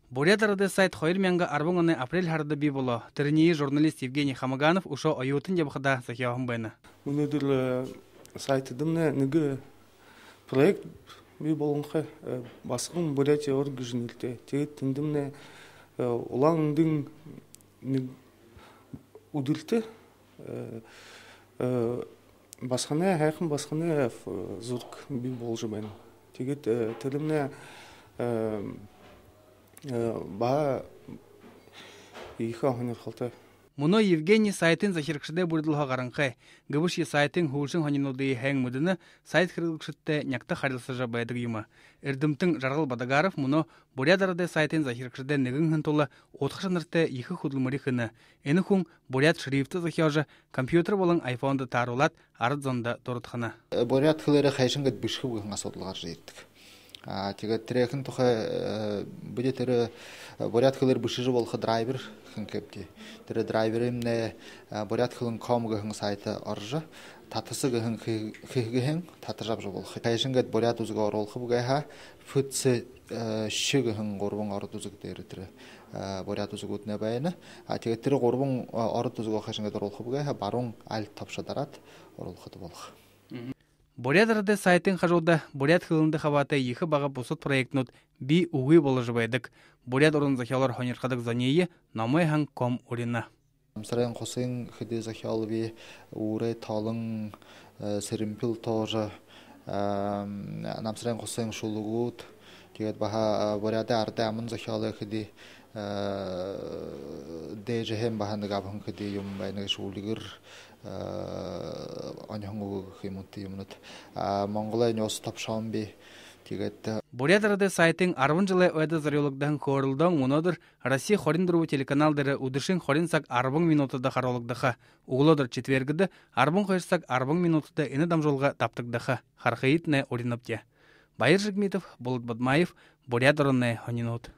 Бурят арады сайт хойр мянга арбонганы апрель харды би боло. Тірінейі журналист Евгений Хамаганов ушо ойотын жабықыда сахияғын байны. Өнөдір сайтыдымны нүгі проект би болыңқы басқын Бурятия оргыжынылты. Тегет тіндімні олаңдың удылты басқаны, әйқын басқаны зұрқ би болжы байны. Тегет тілімні ба иха хонер халта. Муно Евгений сайтын захиркшыде бурдылға қаранқай. Гыбыш сайтын хулшын хонинуды хэң мүдіні сайт кіргілкшытте някта харилсы жабайдық юма. Эрдімтің Жарғал Бадагаров муно бурядарады сайтын захиркшыде нэгін хынтулы отқышынырты ехі худылмыры хыны. Эні хүн буряд шрифты захияжы компьютер болың айфонды тарулат арыдзонда дорытхына. Буряд хылары хайшынгат бішкі бұғынға содылғар жейттік. Тега трекин тухай будет тере бурят хылыр бушижи болха драйвер хынкепти. Тере драйверимне бурят хылын комга хын сайта оржа татысы гын хыгын татажап болха. Кайшынгат бурят узга оролхы бугайха футсы шыгы хын горбон ордузук тере тере бурят узгут не байны. Тега тере горбон ордузук кайшынгат оролхы бугайха барун аль тапшадарат оролхы болха. Бурят арады сайтын қажуды бурят хылынды хаваты ехі баға бұсыт проектнут би уғы болы жыбайдық. Бурят орын захиялар хонерқадық занейі намай хаң ком урина. Намсарайын қосың хыды захиялы би урай талың сәрімпіл тоже. Намсарайын қосың шулығуд. Тегет баға буряды арды амын захиялы хыды дэжэхэм баханды габхын хыды юм байнығы шулығыр. Монголай нёс тапшам би тигет. Бурят арады сайтын арвын жылы өйді зарелықдың көрілдің мұнадыр Россия хорин дұру телеканалдары удышын хорин сак арбың минутыда қаролықдығы. Уғылыдыр четвергіді арбың қойырсак арбың минутыда ені дамжолға таптықдығы. Харқайытны оринапте. Байыр Жигмитов, Болот Бадмаев, Бурят арынны хонинут.